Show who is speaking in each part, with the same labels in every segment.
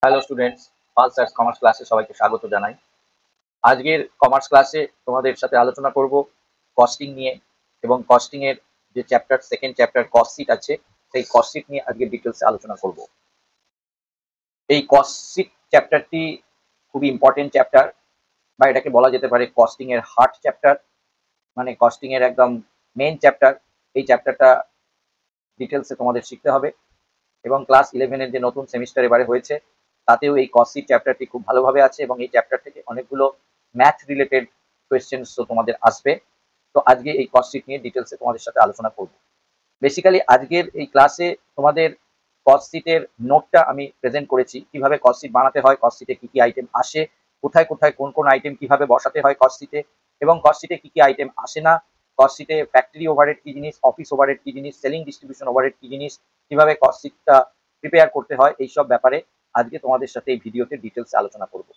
Speaker 1: Hello students, pulse arts commerce ক্লাসে সবাইকে স্বাগত জানাই। আজকের কমার্স ক্লাসে তোমাদের সাথে আলোচনা করব কস্টিং নিয়ে, এবং কস্টিং এর যে chapter second chapter cost sheet আছে, সেই কস্ট শিট নিয়ে আজকে ডিটেলসে আলোচনা করব। এই কস্ট শিট চ্যাপ্টারটি খুবই ইম্পর্টেন্ট চ্যাপ্টার, বা এটাকে বলা যেতে পারে কস্টিং এর হার্ট চ্যাপ্টার, মানে কস্টিং এর একদম মেইন চ্যাপ্টার। এই চ্যাপ্টারটা ডিটেলসে তোমাদের শিখতে হবে, এবং ক্লাস 11-এর যে নতুন সেমিস্টার এবারে হয়েছে তাতেও এই কস্ট শিট চ্যাপ্টারটি খুব ভালোভাবে আছে, এবং এই চ্যাপ্টার থেকে অনেকগুলো ম্যাথ রিলেটেড কোয়েশ্চেন্সও তোমাদের আসবে। তো আজকে এই কস্ট শিট নিয়ে ডিটেলসে তোমাদের সাথে আলোচনা করব। বেসিক্যালি আজকের এই ক্লাসে তোমাদের কস্ট শিটের নোটটা আমি প্রেজেন্ট করেছি, কিভাবে কস্ট শিট বানাতে হয়, কস্ট শিটে কি কি আইটেম আসে, কোথায় কোথায় কোন কোন আইটেম কিভাবে বসাতে হয় কস্ট শিটে, এবং কস্ট শিটে কি কি আইটেম আসে না, কস্ট শিটে ফ্যাক্টরি ওভারহেড কি জিনিস, অফিস ওভারহেড কি জিনিস, সেলিং ডিস্ট্রিবিউশন ওভারহেড কি জিনিস, কিভাবে কস্ট শিটটা প্রিপেয়ার করতে হয়, এইসব ব্যাপারে আজকে তোমাদের সাথে এই ভিডিওতে ডিটেলস আলোচনা করব।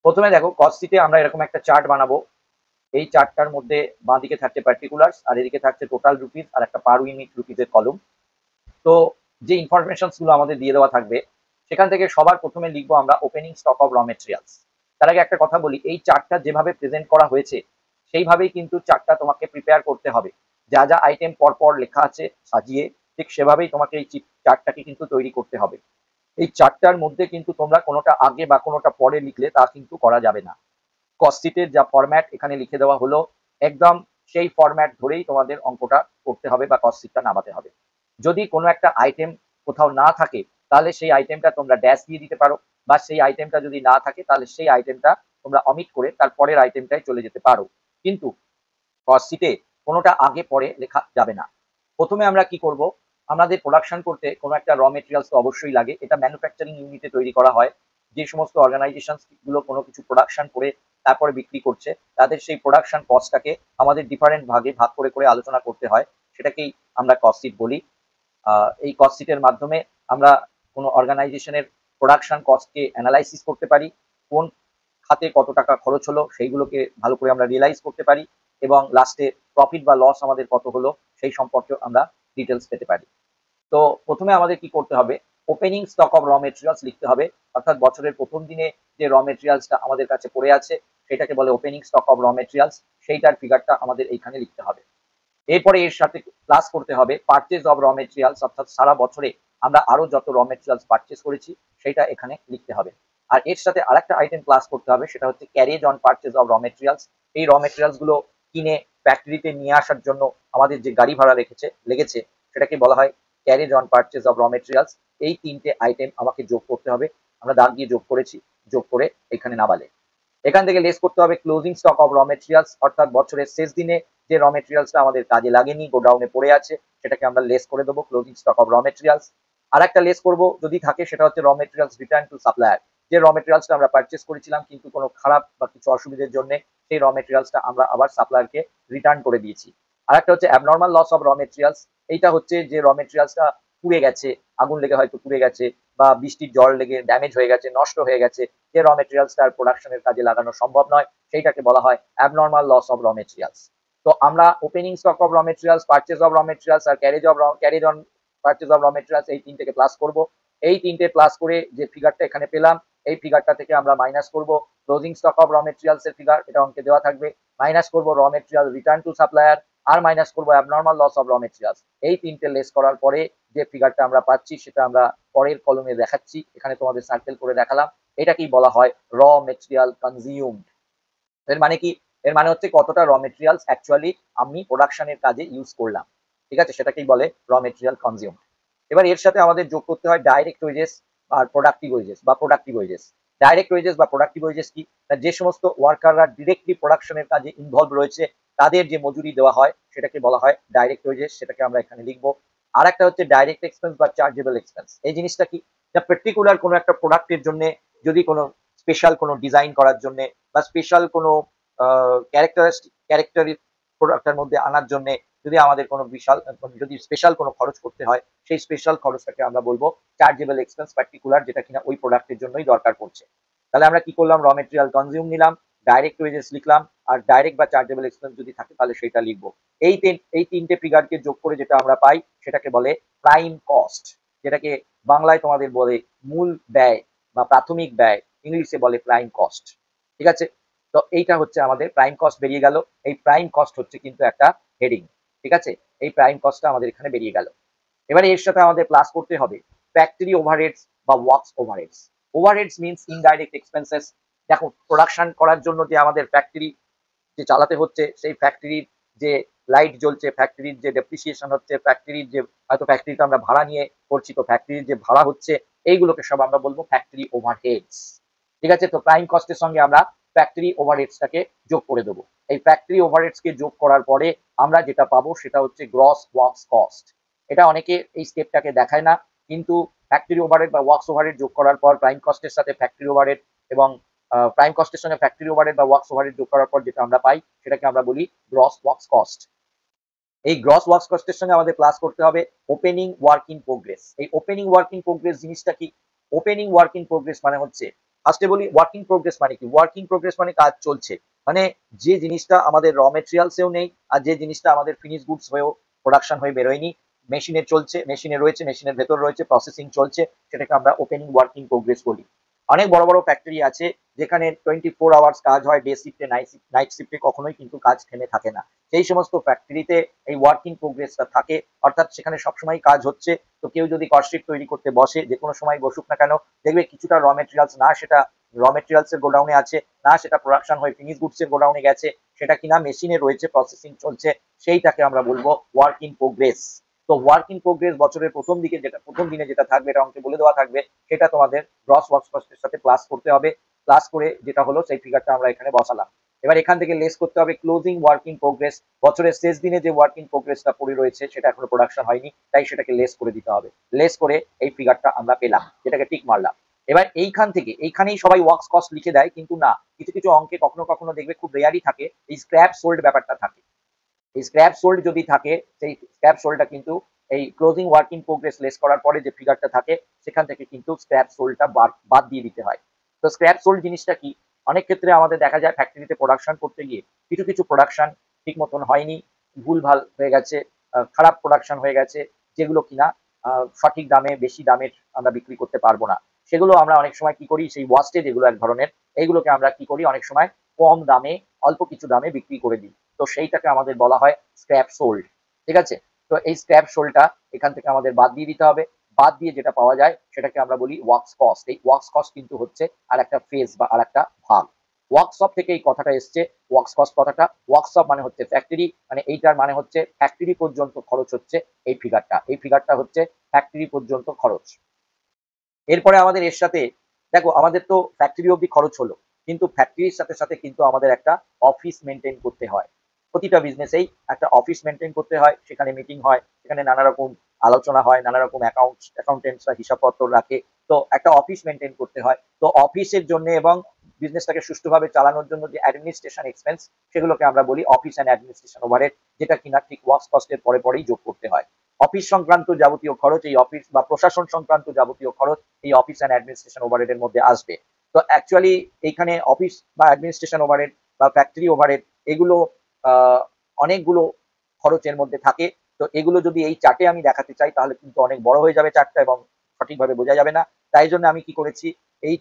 Speaker 1: প্রথমে দেখো, কস্ট শিটে আমরা এরকম একটা চার্ট বানাবো। এই চার্টটার মধ্যে বাঁদিকে থাকছে পার্টিকুলার্স, আর এদিকে থাকছে টোটাল রুপিস আর একটা পার ইউনিট রুপিসের কলম। তো যে ইনফরমেশনস গুলো আমাদের দিয়ে দেওয়া থাকবে, সেখান থেকে সবার প্রথমে লিখবো আমরা opening stock of raw materials. তার আগে একটা কথা বলি, এই চার্টটা যেভাবে প্রেজেন্ট করা হয়েছে সেইভাবেই কিন্তু চার্টটা তোমাকে প্রিপেয়ার করতে হবে। যা যা আইটেম পরপর লেখা আছে সাজিয়ে, ঠিক সেভাবেই তোমাকে এই চার্টটাকে কিন্তু তৈরি করতে হবে। এই চার্টটার মধ্যে কিন্তু তোমরা কোনোটা আগে বা কোনোটা পরে লিখলে তা কিন্তু করা যাবে না। কস্ট শিটের যা ফরম্যাট এখানে লিখে দেওয়া হলো, একদম সেই ফরম্যাট ধরেই তোমাদের অঙ্কটা করতে হবে বা কস্ট শিটটা নামাতে হবে। যদি কোনো একটা আইটেম কোথাও না থাকে, তাহলে সেই আইটেমটা তোমরা ড্যাশ দিয়ে দিতে পারো, বা সেই আইটেমটা যদি না থাকে তাহলে সেই আইটেমটা তোমরা অমিট করে তার পরের আইটেমটাই চলে যেতে পারো। কিন্তু কস্ট শিটে কোনোটা আগে পরে লেখা যাবে না। প্রথমে আমরা কি করব, আমাদের প্রোডাকশন করতে কোনো একটা র মেটেরিয়ালস তো অবশ্যই লাগে। এটা ম্যানুফ্যাকচারিং ইউনিটে তৈরি করা হয়। যে সমস্ত অর্গানাইজেশন গুলো কোনো কিছু প্রোডাকশন করে তারপরে বিক্রি করছে, তাদের সেই প্রোডাকশন কস্টটাকে আমাদের ডিফারেন্ট ভাগে ভাগ করে করে আলোচনা করতে হয়, সেটাকেই আমরা কস্ট শিট বলি। এই কস্ট শিটের মাধ্যমে আমরা কোনো অর্গানাইজেশনের প্রোডাকশন কস্টকে অ্যানালাইসিস করতে পারি, কোন খাতে কত টাকা খরচ হলো সেইগুলোকে ভালো করে আমরা রিয়েলাইজ করতে পারি, এবং লাস্টে প্রফিট বা লস আমাদের কত হলো সেই সম্পর্কে আমরা ডিটেলস পেতে পারি। তো প্রথমে আমাদের কি করতে হবে, opening stock of raw materials লিখতে হবে। অর্থাৎ বছরের প্রথম দিনে যে র মেটেরিয়ালসটা আমাদের কাছে পড়ে আছে সেটাকে বলে opening stock of raw materials, সেইটার ফিগারটা আমাদের এইখানে লিখতে হবে। এরপরে এর সাথে প্লাস করতে হবে পারচেজ অফ র মেটেরিয়ালস, অর্থাৎ সারা বছরে আমরা আরো যত র মেটেরিয়ালস পারচেজ করেছি সেটা এখানে লিখতে হবে। আর এর সাথে আরেকটা আইটেম প্লাস করতে হবে, সেটা হচ্ছে carriage on purchase of raw materials. এই র মেটেরিয়ালস গুলো কিনে ফ্যাক্টরিতে নিয়ে আসার জন্য আমাদের যে গাড়ি ভাড়া লেগেছে সেটাকে বলা হয় carriage on purchase of raw materials. এই তিনটে আইটেম আমাকে যোগ করতে হবে। আমরা দাগ দিয়ে যোগ করেছি, যোগ করে এখানে নামালে এখান থেকে লেস করতে হবে closing stock of raw materials, অর্থাৎ বছরের শেষ দিনে যে র মেটেরিয়ালসটা আমাদের কাজে লাগেনি, গোডাউনে পড়ে আছে, সেটাকে আমরা লেস করে দেবো closing stock of raw materials. আর একটা লেস করবো যদি থাকে, সেটা হচ্ছে raw materials return to supplier. যে র মেটেরিয়ালসটা আমরা পারচেস করেছিলাম কিন্তু কোনো খারাপ বা কিছু অসুবিধার জন্য সেই র মেটেরিয়ালসটা আমরা আবার সাপ্লায়ারকে রিটার্ন করে দিয়েছি। আর একটা হচ্ছে abnormal loss of raw materials. এইটা হচ্ছে যে র মেটেরিয়ালসটা পুড়ে গেছে, আগুন লেগে হয়তো পুড়ে গেছে, বা বৃষ্টির জল লেগে ড্যামেজ হয়ে গেছে, নষ্ট হয়ে গেছে, যে র মেটেরিয়ালসটা আর প্রোডাকশনের কাজে লাগানো সম্ভব নয়, সেইটাকে বলা হয় abnormal loss of raw materials. তো আমরা opening stock of raw materials, purchase of raw materials আর carriage on purchase of raw materials, এই তিনটেকে প্লাস করব। এই তিনটে প্লাস করে যে ফিগারটা এখানে পেলাম, এই ফিগারটা থেকে আমরা মাইনাস করব closing stock of raw materials এর ফিগার, এটা অঙ্কে দেওয়া থাকবে, মাইনাস করব raw material return to supplier, আর মাইনাস করব abnormal loss of raw materials. এই তিনটে লেস করার পরে যে ফিগারটা আমরা পাচ্ছি সেটা আমরা পরের কলমে দেখাচ্ছি, এখানে তোমাদের সার্কেল করে দেখালাম। এটাকেই বলা হয় র মেটেরিয়াল কনজিউমড। এর মানে কি, এর মানে হচ্ছে কতটা র মেটেরিয়ালস অ্যাকচুয়ালি আমি প্রোডাকশনের কাজে ইউজ করলাম, ঠিক আছে, সেটাকেই বলে র মেটেরিয়াল কনজিউম। এবার এর সাথে আমাদের যোগ করতে হয় ডাইরেক্ট ওয়েজেস আর প্রোডাক্টিভ ওয়েজেস বা প্রোডাক্টিভ ওয়েজেস। ডাইরেক্ট ওয়েজেস বা প্রোডাক্টিভ ওয়েজেস কি, যে সমস্ত ওয়ার্কাররা ডিরেক্টলি প্রোডাকশনের কাজে ইনভলভ রয়েছে তাদের যে মজুরি দেওয়া হয় সেটাকে বলা হয় ডাইরেক্ট ওয়েজেস, সেটাকে আমরা এখানে লিখবো। আর একটা হচ্ছে ডাইরেক্ট এক্সপেন্স বা চার্জেবল এক্সপেন্স। এই জিনিসটা কি, যা পার্টিকুলার কোনো একটা প্রোডাক্টের জন্য, যদি কোনো স্পেশাল কোনো ডিজাইন করার জন্য বা স্পেশাল কোনো ক্যারেক্টার প্রোডাক্টের মধ্যে আনার জন্য যদি আমাদের কোনো বিশাল, যদি স্পেশাল কোনো খরচ করতে হয়, সেই স্পেশাল খরচটাকে আমরা বলবো চার্জেবল এক্সপেন্স পার্টিকুলার, যেটা কিনা ওই প্রোডাক্টের জন্যই দরকার পড়ছে। তাহলে আমরা কি করলাম, র মেটেরিয়াল কনজিউম নিলাম, ডাইরেক্ট ওয়েজেস লিখলাম, আর ডাইরেক্ট বা চার্জেবল এক্সপেন্স যদি থাকে তাহলে সেটা লিখবো। এই তিনটে ফিগারকে যোগ করে যেটা আমরা পাই সেটাকে বলে প্রাইম কস্ট। যেটাকে বাংলায় তোমাদের বলে মূল ব্যয় বা প্রাথমিক ব্যয়, ইংলিশে বলে প্রাইম কস্ট। ঠিক আছে, তো এইটা হচ্ছে আমাদের প্রাইম কস্ট বেরিয়ে গেল। এই প্রাইম কস্ট হচ্ছে কিন্তু একটা হেডিং। ঠিক আছে, এই প্রাইম কস্টটা আমাদের এখানে বেরিয়ে গেল। এবারে এর সাথে আমাদের প্লাস করতে হবে ফ্যাক্টরি ওভারহেডস বা works overheads. Overheads means indirect expenses. দেখো, প্রোডাকশন করার জন্য যে আমাদের ফ্যাক্টরি যে চালাতে হচ্ছে, সেই ফ্যাক্টরির যে লাইট জ্বলছে, ফ্যাক্টরির যে ডেপ্রিসিয়েশন হচ্ছে, ফ্যাক্টরির যে হয়তো ফ্যাক্টরিটা আমরা ভাড়া নিয়ে করছি, তো ফ্যাক্টরির যে ভাড়া হচ্ছে, এইগুলোকে সব আমরা বলবো ফ্যাক্টরি ওভারহেডস। ঠিক আছে, তো প্রাইম কস্টের সঙ্গে আমরা ফ্যাক্টরি ওভারহেডসটাকে যোগ করে দেবো। এই ফ্যাক্টরি ওভারহেডসকে যোগ করার পরে আমরা যেটা পাবো সেটা হচ্ছে গ্রস ওয়ার্কস কস্ট। এটা অনেকে এই স্টেপটাকে দেখায় না, কিন্তু ফ্যাক্টরি ওভারহেড বা ওয়ার্কস ওভারহেড যোগ করার পর প্রাইম কস্টের সাথে ফ্যাক্টরি ওভারহেড এবং প্রাইম কস্টের সঙ্গে ফ্যাক্টরি ওভারহেড বা ওয়ার্কস ওভারহেড যোগ করার পর যেটা আমরা পাই সেটাকে আমরা বলি গ্রস ওয়ার্কস কস্ট। এই গ্রস ওয়ার্কস কস্টের সঙ্গে আমাদের প্লাস করতে হবে ওপেনিং ওয়ার্ক ইন প্রোগ্রেস। এই ওপেনিং ওয়ার্ক ইন প্রোগ্রেস জিনিসটা কি? ওপেনিং ওয়ার্ক ইন প্রোগ্রেস মানে হচ্ছে, ফার্স্টে বলি ওয়ার্কিং প্রোগ্রেস মানে কি। ওয়ার্কিং প্রোগ্রেস মানে কাজ চলছে, মানে যে জিনিসটা আমাদের র মেটেরিয়ালসেও নেই আর যে জিনিসটা আমাদের ফিনিশ গুডস হয়েও প্রোডাকশন হয়ে বেরোয়নি, মেশিনে চলছে, মেশিনে রয়েছে, মেশিনের ভেতর রয়েছে, প্রসেসিং চলছে, সেটাকে আমরা ওপেনিং ওয়ার্কিং প্রোগ্রেস বলি। অনেক বড় বড় ফ্যাক্টরি আছে যেখানে 24 আওয়ার্স কাজ হয়, ডে শিফটে, নাইট শিফটে কখনোই কিন্তু কাজ থেমে থাকে না। সেই সমস্ত ফ্যাক্টরিতে এই ওয়ার্কিং প্রোগ্রেসটা থাকে, অর্থাৎ সেখানে সবসময় কাজ হচ্ছে। তো কেউ যদি কস্টশিট তৈরি করতে বসে, যে কোনো সময় বসুক না কেন, দেখবে কিছুটা র মেটেরিয়ালস না সেটা র মেটেরিয়ালস এর গোডাউনে আছে, না সেটা প্রোডাকশন হয়ে ফিনিশ গুডস এর গোডাউনে গেছে, সেটা কিনা মেশিনে রয়েছে, প্রসেসিং চলছে, সেইটাকে আমরা বলবো ওয়ার্ক ইন প্রোগ্রেস। তো ওয়ার্ক ইন প্রোগ্রেস বছরের প্রথম দিনে যেটা থাকবে, এটা অঙ্কে বলে দেওয়া থাকবে, সেটা তোমাদের গ্রস ওয়ার্কস কস্টের সাথে প্লাস করতে হবে। প্লাস করে যেটা হলো সেই ফিগারটা আমরা এখানে বসালাম। এবার এখান থেকে লেস করতে হবে ক্লোজিং ওয়ার্ক ইন প্রোগ্রেস। বছরের শেষ দিনে যে ওয়ার্ক ইন প্রোগ্রেসটা পড়ে রয়েছে সেটা এখনো প্রোডাকশন হয়নি, তাই সেটাকে লেস করে দিতে হবে। লেস করে এই ফিগারটা আমরা পেলাম, যেটাকে টিক মারলাম। এবার এইখান থেকে, এইখানেই সবাই ওয়ার্কস কস্ট লিখে দেয়, কিন্তু না, কিছু কিছু অঙ্কে কখনো কখনো দেখবে, খুব রেয়ারই থাকে, এই স্ক্র্যাপ সোল্ড ব্যাপারটা থাকে। এই স্ক্র্যাপ সোল্ড যদি থাকে, সেই স্ক্র্যাপ সোল্ডটা কিন্তু এই closing work in progress less করার পরে যে ফিগারটা থাকে, সেখান থেকে কিন্তু স্ক্র্যাপ সোল্ডটা বাদ দিয়ে দিতে হয়। তো স্ক্র্যাপ সোল্ড জিনিসটা কি? অনেক ক্ষেত্রে আমাদের দেখা যায় ফ্যাক্টরিতে প্রোডাকশন করতে গিয়ে কিছু কিছু প্রোডাকশন ঠিক মতন হয়নি, ভুলভাল হয়ে গেছে, খারাপ প্রোডাকশন হয়ে গেছে, যেগুলো কিনা সঠিক দামে, বেশি দামের আমরা বিক্রি করতে পারবো না। সেগুলো আমরা অনেক সময় কি করি, সেই ওয়াস্টেজ এগুলো এক ধরনের, এইগুলোকে আমরা কি করি, অনেক সময় কম দামে, অল্প কিছু দামে বিক্রি করে দিই। তো সেইটাকে আমাদের বলা হয় স্ক্র্যাপ সোল্ড। ঠিক আছে, তো এই স্ক্র্যাপ সোল্ডটা এখান থেকে আমাদের বাদ দিয়ে দিতে হবে। বাদ দিয়ে যেটা পাওয়া যায় সেটাকে আমরা বলি ওয়ার্কস কস্ট। এই ওয়ার্কস কস্ট কিন্তু হচ্ছে আর একটা ফেজ বা আর একটা ভাগ। ওয়ার্কশপ থেকে এই কথাটা এসছে, ওয়ার্কস কস্ট কথাটা। ওয়ার্কশপ মানে হচ্ছে ফ্যাক্টরি, মানে এইটার মানে হচ্ছে ফ্যাক্টরি পর্যন্ত খরচ হচ্ছে এই ফিগারটা। এই ফিগারটা হচ্ছে ফ্যাক্টরি পর্যন্ত খরচ। এরপরে আমাদের এর সাথে, দেখো আমাদের তো ফ্যাক্টরি অবধি খরচ হলো, কিন্তু ফ্যাক্টরির সাথে সাথে কিন্তু আমাদের একটা অফিস মেনটেন করতে হয়। প্রতিটা বিজনেসেই একটা অফিস মেনটেন করতে হয়, সেখানে মিটিং হয়, সেখানে নানা রকম আলোচনা হয়, নানা রকম অ্যাকাউন্টেন্টসরা হিসাবপত্র রাখে। তো একটা অফিস মেনটেন করতে হয়। তো অফিসের জন্য এবং বিজনেসটাকে সুষ্ঠুভাবে চালানোর জন্য যে অ্যাডমিনিস্ট্রেশন এক্সপেন্স, সেগুলোকে আমরা বলি অফিস অ্যান্ড অ্যাডমিনিস্ট্রেশন ওভারহেড, যেটা কিনা ঠিক ওয়ার্কস কস্টের পরে পরেই যোগ করতে হয়। অফিস সংক্রান্ত যাবতীয় খরচ, এই অফিস বা প্রশাসন সংক্রান্ত যাবতীয় খরচ এই অফিস অ্যান্ড অ্যাডমিনিস্ট্রেশন ওভারহেড এর মধ্যে আসবে। তো অ্যাকচুয়ালি এইখানে অফিস বা অ্যাডমিনিস্ট্রেশন ওভারহেড বা ফ্যাক্টরি ওভারহেড, এগুলো আহ, অনেকগুলো খরচের মধ্যে থাকে। তো এগুলো যদি এই চার্টে আমি দেখাতে চাই, তাহলে কিন্তু অনেক বড় হয়ে যাবে চার্টটা এবং সঠিকভাবে বোঝা যাবে না। তাই জন্য আমি কি করেছি, এই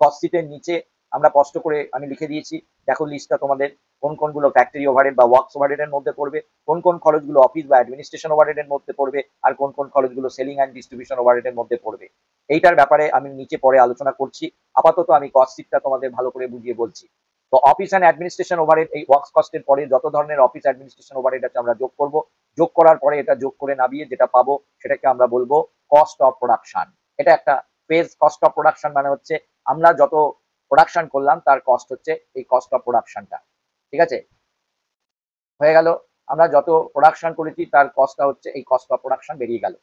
Speaker 1: কস্ট শিটের নিচে আমরা কষ্ট করে আমি লিখে দিয়েছি। দেখো লিস্টটা তোমাদের, কোন কোনগুলো ফ্যাক্টরি ওভারহেড বা ওয়ার্কস ওভারহেড এর মধ্যে পড়বে, কোন কোন খরচগুলো অফিস বা অ্যাডমিনিস্ট্রেশন ওভারহেড এর মধ্যে পড়বে, আর কোন কোন খরচগুলো সেলিং অ্যান্ড ডিস্ট্রিবিউশন ওভারহেড এর মধ্যে পড়বে। এইটার ব্যাপারে আমি নিচে পরে আলোচনা করছি। আপাতত আমি কস্ট শিটটা তোমাদের ভালো করে বুঝিয়ে বলছি। তো অফিস অ্যান্ড অ্যাডমিনিস্ট্রেশন ওভারহেড, এই ওয়ার্কস কস্টের পরে যত ধরনের অফিস অ্যাডমিনিস্ট্রেশন ওভারহেড আছে আমরা যোগ করব। যোগ করার পরে এটা যোগ করে নামিয়ে যেটা পাবো সেটাকে আমরা বলবো কস্ট অফ প্রোডাকশন। এটা একটা ফেজ। কস্ট অফ প্রোডাকশন মানে হচ্ছে আমরা যত প্রোডাকশন করলাম তার কস্ট হচ্ছে এই কস্ট অফ প্রোডাকশনটা। ঠিক আছে, হয়ে গেল, আমরা যত প্রোডাকশন করেছি তার কস্টটা হচ্ছে এই কস্ট অফ প্রোডাকশন বেরিয়ে গেল।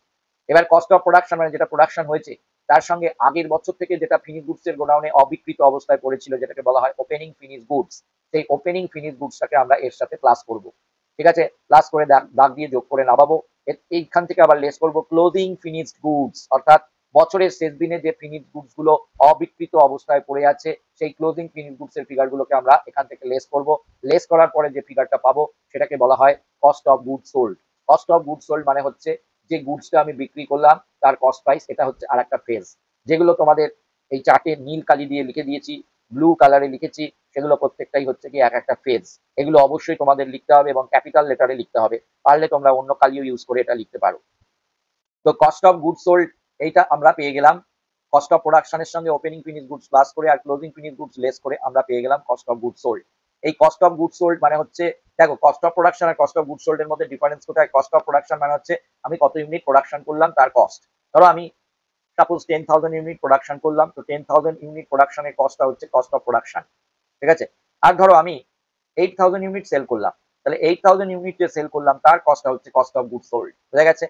Speaker 1: এবার কস্ট অফ প্রোডাকশন মানে যেটা প্রোডাকশন হয়েছে তার সঙ্গে আগের বছর থেকে যেটা ফিনিশ গুডস এর গোডাউনে অবিকৃত অবস্থায় পড়েছিল, যেটাকে বলা হয় ওপেনিং ফিনিশ গুডস, সেই ওপেনিং ফিনিশ গুডসটাকে আমরা এর সাথে প্লাস করব। ঠিক আছে, প্লাস করে দাগ দিয়ে যোগ করে নামাবো। এইখান থেকে আবার লেস করব ক্লোজিং ফিনিশড গুডস, অর্থাৎ বছরের শেষ দিনে যে ফিনিশ গুডস গুলো অবিকৃত অবস্থায় পড়ে আছে, সেই ক্লোজিং ফিনিশ গুডস এর ফিগার গুলোকে আমরা এখান থেকে লেস করব। লেস করার পরে যে ফিগারটা পাবো সেটাকে বলা হয় cost of goods sold. Cost of goods sold মানে হচ্ছে যে গুডসটা আমি বিক্রি করলাম তার কস্ট প্রাইস, এটা হচ্ছে আর একটা ফেজ। যেগুলো তোমাদের এই চার্টে নীল কালি দিয়ে লিখে দিয়েছি, ব্লু কালারে লিখেছি, সেগুলো প্রত্যেকটাই হচ্ছে কি এক একটা ফেজ। এগুলো অবশ্যই তোমাদের লিখতে হবে এবং ক্যাপিটাল লেটারে লিখতে হবে, পারলে তোমরা অন্য কালিও ইউজ করে এটা লিখতে পারো। তো কস্ট অফ গুডস সোল্ড এইটা আমরা পেয়ে গেলাম। কস্ট অফ প্রোডাকশনের সঙ্গে ওপেনিং ফিনিশ গুডস প্লাস করে আর ক্লোজিং ফিনিশ গুডস লেস করে আমরা পেয়ে গেলাম কস্ট অফ গুডস সোল্ড। এই কস্ট অফ গুডস সোল্ড মানে হচ্ছে, দেখো কস্ট অফ প্রোডাকশন আর কস্ট অফ গুডস সোল্ড এর মধ্যে ডিফারেন্স কোথায়? কস্ট অফ প্রোডাকশন মানে হচ্ছে আমি কত ইউনিট প্রোডাকশন করলাম তার কস্ট। ধরো আমি সাপোজ 10,000 ইউনিট প্রোডাকশন করলাম, তো 10,000 ইউনিট প্রোডাকশনের কস্টটা হচ্ছে কস্ট অফ প্রোডাকশন, ঠিক আছে। আর ধরো আমি 8,000 ইউনিট সেল করলাম, তাহলে 8,000 ইউনিট যে সেল করলাম তার কস্টটা হচ্ছে কস্ট অফ গুডস সোল্ড, বুঝা গেছে।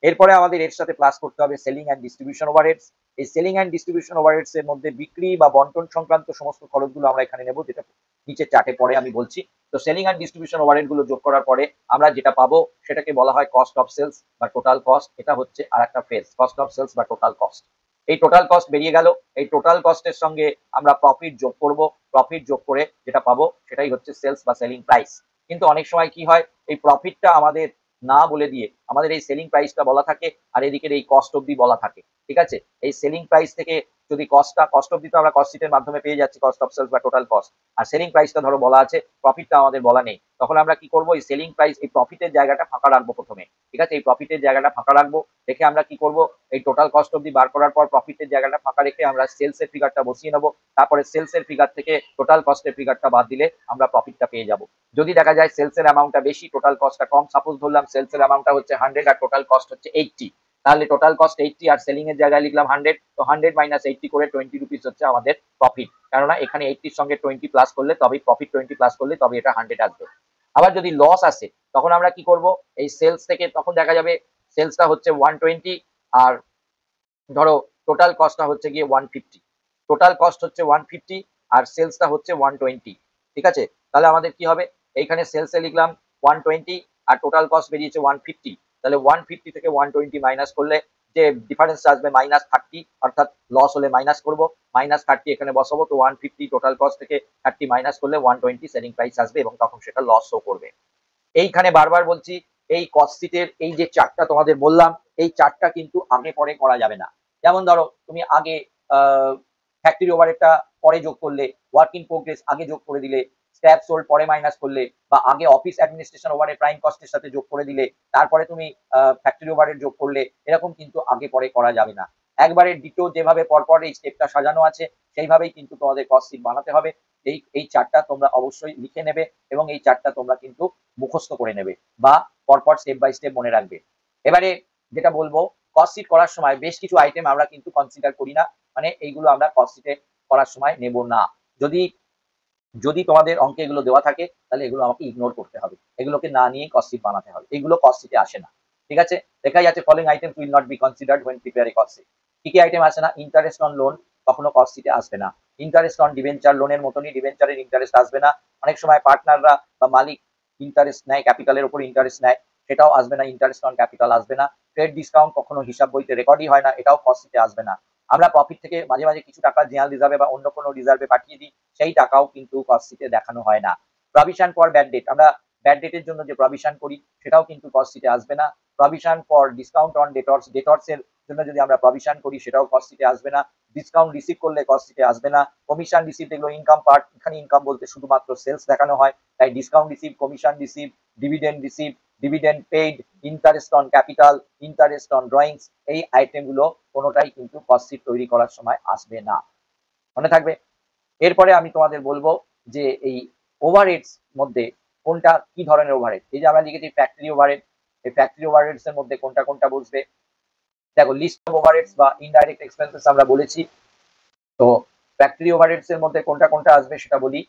Speaker 1: এরপরে আমাদের এর সাথে প্লাস করতে হবে সেলিং অ্যান্ড ডিস্ট্রিবিউশন ওভারহেডস। এই সেলিং অ্যান্ড ডিস্ট্রিবিউশন ওভারহেডস এর মধ্যে বিক্রি বা বন্টন সংক্রান্ত সমস্ত খরচগুলো আমরা এখানে নেব, যেটা নিচের চার্টে পরে আমি বলছি। তো সেলিং অ্যান্ড ডিস্ট্রিবিউশন ওভারহেড গুলো যোগ করার পরে আমরা যেটা পাবো সেটাকে বলা হয় কস্ট অফ সেলস বা টোটাল কস্ট। এটা হচ্ছে আর একটা ফেজ, কস্ট অফ সেলস বা টোটাল কস্ট। এই টোটাল কস্ট বেরিয়ে গেল, এই টোটাল কস্টের সঙ্গে আমরা প্রফিট যোগ করব, প্রফিট যোগ করে যেটা পাবো সেটাই হচ্ছে সেলস বা সেলিং প্রাইস। কিন্তু অনেক সময় কি হয়, এই প্রফিটটা আমাদের না বলে দিয়ে আমাদের এই সেলিং প্রাইসটা বলা থাকে আর এদিকের এই কস্ট অবধি বলা থাকে, ঠিক আছে। এই সেলিং প্রাইস থেকে যদি কস্ট অবধি তো আমরা কস্ট শিটের মাধ্যমে পেয়ে যাচ্ছি কস্ট অফ সেলস বা টোটাল কস্ট, আর সেলিং প্রাইসটা ধরো বলা আছে, প্রফিটটা আমাদের বলা নেই, তখন আমরা কি করব, এই সেলিং প্রাইস এই প্রফিটের জায়গাটা ফাঁকা রাখবো প্রথমে, ঠিক আছে। এই প্রফিটের জায়গাটা ফাঁকা রাখবো, রেখে আমরা কি করব, এই টোটাল কস্ট অবধি বার করার পর প্রফিটের জায়গাটা ফাঁকা রেখে আমরা সেলস এর ফিগারটা বসিয়ে নেবো, তারপরে সেলস এর ফিগার থেকে টোটাল কস্টের ফিগারটা বাদ দিলে আমরা প্রফিটটা পেয়ে যাব। যদি দেখা যায় সেলস এর অ্যামাউন্টটা বেশি, টোটাল কস্টটা কম, সাপোজ ধরলাম সেলস এর অ্যামাউন্টটা হচ্ছে 100 আর টোটাল কস্ট হচ্ছে 80, তাহলে টোটাল কস্ট 80 আর সেলিং এর জায়গায় লিখলাম 100, তো 100 মাইনাস 80 করে 20 রুপিস হচ্ছে আমাদের প্রফিট, কেননা এখানে 80 এর সঙ্গে 20 প্লাস করলে তবেই প্রফিট, 20 প্লাস করলে তবে এটা 100 আসবে। আবার যদি লস আসে তখন আমরা কি করব, এই সেলস থেকে তখন দেখা যাবে সেলসটা হচ্ছে 120 আর ধরো টোটাল কস্টটা হচ্ছে গিয়ে 150, টোটাল কস্ট হচ্ছে 150 আর সেলসটা হচ্ছে 120, ঠিক আছে। তাহলে আমাদের কি হবে, এইখানে সেলসে লিখলাম 120 আর টোটাল কস্ট বেরিয়েছে 150, তাহলে 150 থেকে 120 মাইনাস করলে যে ডিফারেন্স আসবে -30, অর্থাৎ লস হলে মাইনাস করব, -30 এখানে বসাবো, তো 150 টোটাল কস্ট থেকে 30 মাইনাস করলে 120 সেলিং প্রাইস আসবে এবং তখন সেটা লস শো করবে। এইখানে বারবার বলছি, এই কস্ট শিটের এই যে চার্টটা তোমাদের বললাম, এই চার্টটা কিন্তু আগে পরে করা যাবে না। যেমন ধরো তুমি আগে ফ্যাক্টরি ওভারহেডটা পরে যোগ করলে, ওয়ার্ক ইন প্রোগ্রেস আগে যোগ করে দিলে, স্ক্র্যাপ সোল্ড পরে মাইনাস করলে, বা আগে অফিস অ্যাডমিনিস্ট্রেশন ওভারহেড প্রাইম কস্টের সাথে যোগ করে দিলে, তারপরে তুমি ফ্যাক্টরি ওভারহেড যোগ করলে, এরকম কিন্তু আগে পরে করা যাবে না। একবারে ডিটো যেভাবে পরপর এই স্টেপটা সাজানো আছে সেইভাবেই কিন্তু তোমাদের কস্ট শিট বানাতে হবে। এই চার্টটা তোমরা অবশ্যই লিখে নেবে এবং এই চার্টটা তোমরা কিন্তু মুখস্থ করে নেবে বা পরপর স্টেপ বাই স্টেপ মনে রাখবে। এবারে যেটা বলবো, কস্ট শিট করার সময় বেশ কিছু আইটেম আমরা কিন্তু কনসিডার করি না, মানে এইগুলো আমরা কস্ট শিটে করার সময় নেব না। যদি যদি তোমাদের অঙ্কে এগুলো দেওয়া থাকে তাহলে এগুলো আমাকে ইগনোর করতে হবে, এগুলোকে না নিয়ে কস্ট শিট বানাতে হবে, এগুলো কস্ট শিটে আসে না, ঠিক আছে। লেখাই আছে following item will not be considered when preparing cost sheet। কি কি আইটেম আসে না? ইন্টারেস্ট অন লোন কখনো কস্ট শিটে আসবে না, ইন্টারেস্ট অন ডিবেঞ্চার, লোনের মতনই ডিবেঞ্চারের ইন্টারেস্ট আসবে না, অনেক সময় পার্টনাররা বা মালিক ইন্টারেস্ট নেয়, ক্যাপিটালের উপর ইন্টারেস্ট নেয়, সেটাও আসবে না, ইন্টারেস্ট অন ক্যাপিটাল আসবে না। ট্রেড ডিসকাউন্ট কখনো হিসাব বইতে রেকর্ডই হয় না, এটাও কস্ট শিটে আসবে না। আমরা প্রফিট থেকে মাঝে মাঝে কিছু টাকা জেনারেল রিজার্ভে বা অন্য কোনো রিজার্ভে পাঠিয়ে দিই, সেই টাকাও কিন্তু কস্ট শিটে দেখানো হয় না। প্রভিশন ফর ব্যাড ডেট, আমরা ব্যাড ডেটের জন্য যে প্রভিশন করি সেটাও কিন্তু কস্ট শিটে আসবে না। Provision for discount on debtors, ডেটর্সের জন্য যদি আমরা প্রভিশন করি সেটাও কস্ট শিটে আসবে না। ডিসকাউন্ট রিসিভ করলে কস্ট শিটে আসবে না। কমিশন রিসিভ, এগুলো ইনকাম পার্ট, এখানে ইনকাম বলতে শুধুমাত্র সেলস দেখানো হয়, তাই discount receive, commission receive, dividend receive, dividend paid, interest on capital, interest on drawings, এই আইটেমগুলো কোনোটাই কিন্তু কস্ট শিট তৈরি করার সময় আসবে না, মনে থাকবে। এরপরে আমি তোমাদের বলবো যে এই ওভারহেডস মধ্যে কোনটা কি ধরনের ওভারহেড, এই যে আমরা লিখেছি ফ্যাক্টরি ওভারহেড, এই ফ্যাক্টরি ওভারহেডস এর মধ্যে কোনটা কোনটা বসবে। দেখো লিস্ট অফ ওভারহেডস বা ইনডাইরেক্ট এক্সপেন্সেস আমরা বলেছি, তো ফ্যাক্টরি ওভারহেডস এর মধ্যে কোনটা কোনটা আসবে সেটা বলি।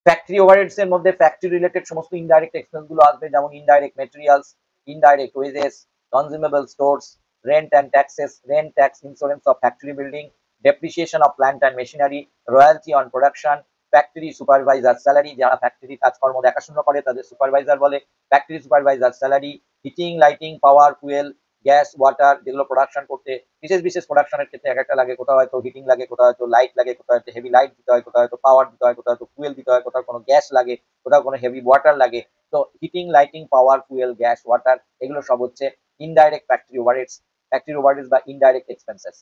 Speaker 1: ফ্যাক্টরি ওভারহেডস এর মধ্যে ফ্যাক্টরি রিলেটেড সমস্ত ইনডাইরেক্ট এক্সপেন্স গুলো আসবে, যেমন indirect materials, indirect wages, consumable stores, rent and taxes, rent tax, insurance of factory building, depreciation of plant and machinery, royalty on production, factory supervisor salary, যারা factory কাজকর্ম দেখাশোনা করে তাদের supervisor বলে, factory supervisor salary, heating, lighting, power, fuel, gas water যেগুলো production করতে বিশেষ বিশেষ প্রোডাকশনের ক্ষেত্রে এক একটা লাগে, কোথাও হয়তো হিটিং লাগে, কোথাও হয়তো লাইট লাগে, কোথাও হয়তো হেভি লাইট দিতে হয়, কোথাও হয়তো পাওয়ার দিতে হয়, কোথাও হয়তো ফুয়েল দিতে হয়, কোথাও কোনো গ্যাস লাগে, কোথাও কোনো হেভি ওয়াটার লাগে। তো heating, lighting, power, fuel, gas, water এগুলো সব হচ্ছে ইনডাইরেক্ট ফ্যাক্টরি ওভারহেডস বা ইনডাইরেক্ট এক্সপেন্সেস।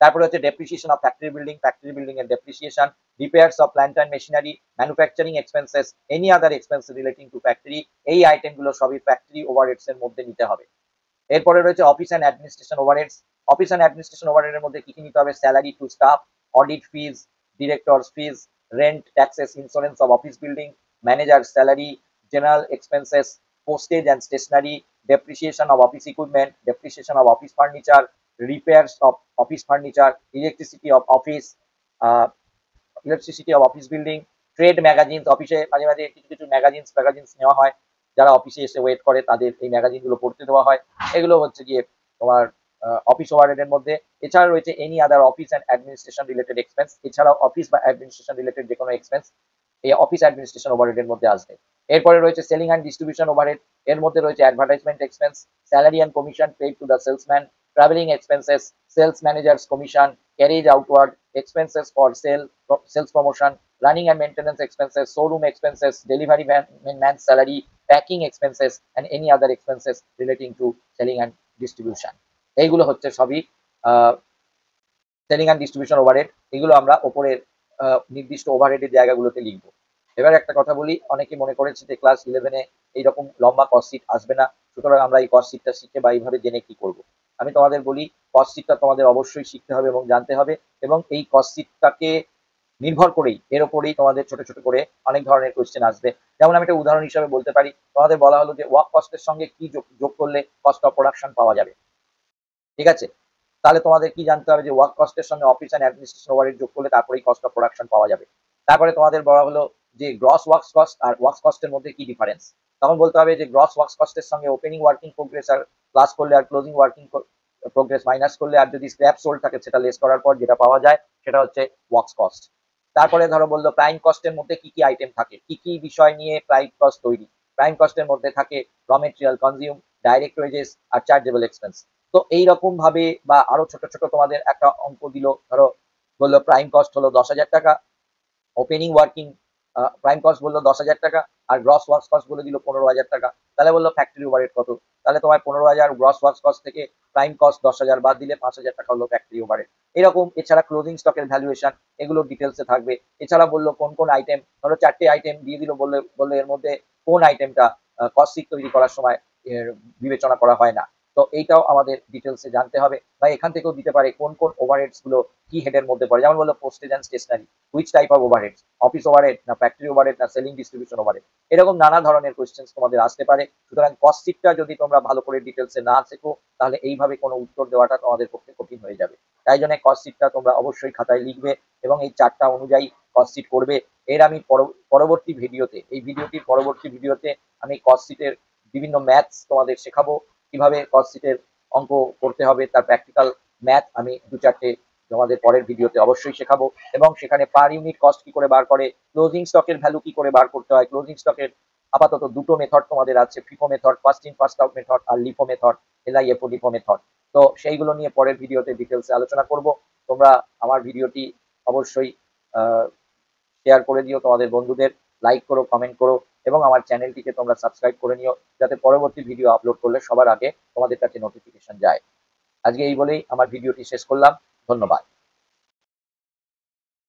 Speaker 1: তারপরে হচ্ছে ডেপ্রিসিয়েশন অফ ফ্যাক্টরি বিল্ডিং এর depreciation, repairs of plant and machinery, manufacturing expenses, any other expense relating to factory, এই আইটেমগুলো সবই ফ্যাক্টরি ওভারহেডস এর মধ্যে নিতে হবে। এরপরে রয়েছে office and administration overheads. Office and administration overhead এর মধ্যে কি কি নিতে হবে? Salary to staff, audit fees, directors fees, rent, taxes, insurance of office building, manager salary, general expenses, postage and stationery, depreciation of office equipment, depreciation of office furniture, repairs of office furniture, electricity of office building, trade magazine, অফিসে মাঝে মাঝে কিছু কিছু magazines নেওয়া হয়, যারা অফিসে এসে ওয়েট করে তাদের এই ম্যাগাজিন গুলো পড়তে দেওয়া হয়। এগুলো হচ্ছে গিয়ে তোমার অফিস ওভারহেড এর মধ্যে। এছাড়া রয়েছে any other office and administration related expense. এছাড়াও অফিস বা অ্যাডমিনিস্ট্রেশন রিলেটেড যে কোনো এক্সপেন্স এই অফিস অ্যাডমিনিস্ট্রেশন ওভারহেড এর মধ্যে আসবে। এরপরে রয়েছে সেলিং অ্যান্ড ডিস্ট্রিবিউশন ওভারহেড। এর মধ্যে রয়েছে advertisement expense, salary and commission paid to the salesman, travelling expenses, sales managers commission, carriage outward, expenses for sales promotion, running and maintenance expenses, showroom expenses, delivery man's salary, packing expenses, and any other expenses relating to selling and distribution. এইগুলো হচ্ছে সবই selling and distribution overhead. এগুলো আমরা ওপরের নির্দিষ্ট ওভারহেডের জায়গাগুলোতে লিখবো। এবার একটা কথা বলি, অনেকে মনে করেছে যে ক্লাস 11-এ এইরকম লম্বা কস্ট শিট আসবে না, সুতরাং আমরা এই কস্ট শিটটা শিখে বা এইভাবে জেনে কি করব। আমি তোমাদের বলি, কস্ট শিটটা তোমাদের অবশ্যই শিখতে হবে এবং জানতে হবে, এবং এই কস্ট শিটটাকে নির্ভর করেই এর ওপরেই তোমাদের ছোট ছোট করে অনেক ধরনের কোয়েশ্চেন আসবে। যেমন আমি একটা উদাহরণ হিসাবে বলতে পারি, তোমাদের বলা হলো যে ওয়ার্ক কস্টের সঙ্গে কি যোগ করলে কস্ট অফ প্রোডাকশন পাওয়া যাবে। ঠিক আছে, তাহলে তোমাদের কি জানতে হবে যে ওয়ার্ক কস্টের সঙ্গে অফিস অ্যান্ড অ্যাডমিনিস্ট্রেশন ওভারহেড যোগ করলে তারপরেই কস্ট অফ প্রোডাকশন পাওয়া যাবে। তারপরে তোমাদের বলা হলো যে গ্রস ওয়ার্কস কস্ট আর ওয়ার্কস কস্টের মধ্যে কি ডিফারেন্স। তখন বলতে হবে যে গ্রস ওয়ার্কস কস্টের সঙ্গে ওপেনিং ওয়ার্কিং প্রোগ্রেস আর প্লাস করলে, আর ক্লোজিং ওয়ার্কিং প্রোগ্রেস মাইনাস করলে, আর যদি স্ক্র্যাপ সোল্ড থাকে সেটা লেস করার পর যেটা পাওয়া যায় সেটা হচ্ছে ওয়ার্কস কস্ট। তারপরে ধরো বললো প্রাইম কস্টের মধ্যে কি কি আইটেম থাকে, কি কি বিষয় নিয়ে প্রাইম কস্ট তৈরি। প্রাইম কস্টের মধ্যে থাকে raw material consume, direct wages আর চার্জেবল এক্সপেন্স। তো এইরকম ভাবে বা আরো ছোট ছোট তোমাদের একটা অঙ্ক দিল, ধরো বললো প্রাইম কস্ট হলো 10,000 টাকা, ওপেনিং ওয়ার্কিং প্রাইম কস্ট বললো 10,000 টাকা, আর গ্রস ওয়ার্কস কস্ট বলে দিল 15,000 টাকা। তাহলে বললো ফ্যাক্টরি ওভারহেড কত, তাহলে তোমার 15,000 গ্রস ওয়ার্কস কস্ট থেকে প্রাইম কস্ট 10,000 বাদ দিলে 5,000 টাকা হলো ফ্যাক্টরি ওভারহেড। এরকম এছাড়া ক্লোজিং স্টকের ভ্যালুয়েশন, এগুলো ডিটেলসে থাকবে। এছাড়া বললো কোন কোন আইটেম, ধরো 4টে আইটেম দিয়ে দিল, বললো এর মধ্যে কোন আইটেমটা কস্ট শিট তৈরি করার সময় বিবেচনা করা হয় না। তো এইটাও আমাদের ডিটেলসে জানতে হবে, বা এখান থেকেও দিতে পারে কোন কোন ওভারহেডস গুলো কি হেডের মধ্যে পড়ে। যেমন বললো postage and stationery, which type of overheads, office overhead না ফ্যাক্টরি ওভারহেড না সেলিং ডিস্ট্রিবিউশন ওভারহেড। এরকম নানা ধরনের কোয়েশ্চেন তোমাদের আসতে পারে। সুতরাং কস্ট শিটটা যদি তোমরা ভালো করে ডিটেলসে না শেখো, তাহলে এইভাবে কোনো উত্তর দেওয়াটা তোমাদের পক্ষে কঠিন হয়ে যাবে। তাই জন্য কস্ট শিটটা তোমরা অবশ্যই খাতায় লিখবে এবং এই 4টা অনুযায়ী কস্ট শিট করবে। এর আমি পরবর্তী ভিডিওতে, এই ভিডিওটির পরবর্তী ভিডিওতে আমি কস্ট শিটের বিভিন্ন ম্যাথস তোমাদের শেখাবো, কিভাবে কস্ট শিটের অঙ্ক করতে হবে, তার প্র্যাকটিক্যাল ম্যাথ আমি 2-4টে তোমাদের পরের ভিডিওতে অবশ্যই শেখাবো। এবং সেখানে পার ইউনিট কস্ট কি করে বার করে, ক্লোজিং স্টকের ভ্যালু কি করে বার করতে হয়। ক্লোজিং স্টকের আপাতত 2টো মেথড তোমাদের আছে, FIFO method, first in first out method, আর LIFO method, LIFO LIFO method. তো সেইগুলো নিয়ে পরের ভিডিওতে ডিটেলসে আলোচনা করব। তোমরা আমার ভিডিওটি অবশ্যই শেয়ার করে দিও তোমাদের বন্ধুদের, লাইক করো, কমেন্ট করো, এবং আমার চ্যানেলটিকে তোমরা সাবস্ক্রাইব করে নিও, যাতে পরবর্তী ভিডিও আপলোড করলে সবার আগে তোমাদের কাছে নোটিফিকেশন যায়। আজকে এই বলেই আমার ভিডিওটি শেষ করলাম। ধন্যবাদ।